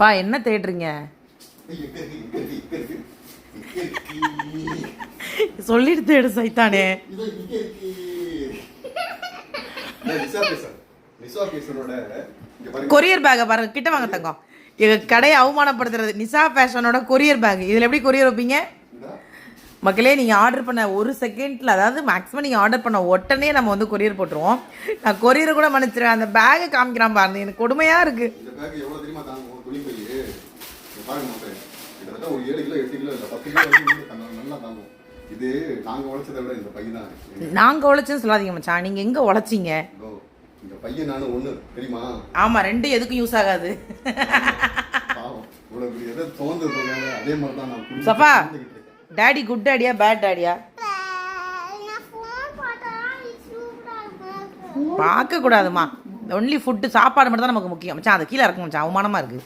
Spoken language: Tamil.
பா என்ன தேடுறீங்க? சொல்லிட்டு தேடு சைத்தானே. கொரியர் பேக்கை பாருங்க, கிட்ட வாங்க தங்கம். எங்க கடையை அவமானப்படுத்துறது நிசா ஃபேஷனோட கொரியர் பேக். இதில் எப்படி கொரியர் வைப்பீங்க மக்களே? நீங்கள் ஆர்டர் பண்ண ஒரு செகண்டில், அதாவது மேக்ஸிமம் நீங்கள் ஆர்டர் பண்ண உடனே நம்ம வந்து கொரியர் போட்டுருவோம். நான் கொரியரை கூட மன்னிச்சிருவேன். அந்த பேக்கை காமிக்கிறான் பாருங்க, எனக்கு கொடுமையாக இருக்குது. நாங்கள் உழைச்சேன்னு சொல்லாதீங்க மச்சான். நீங்கள் எங்கே உழைச்சிங்க? ஆமா, ரெண்டு எதுக்கும் யூஸ் ஆகாது. சஃபா, டாடி குட் டாடியா பேட் டாடியா? பார்க்க கூடாதுமா. ஒன்லி ஃபுட்டு, சாப்பாடு மட்டும் தான் நமக்கு முக்கியம் மச்சான். அது கீழே இறக்கும் மச்சான், அவமானமா இருக்கு.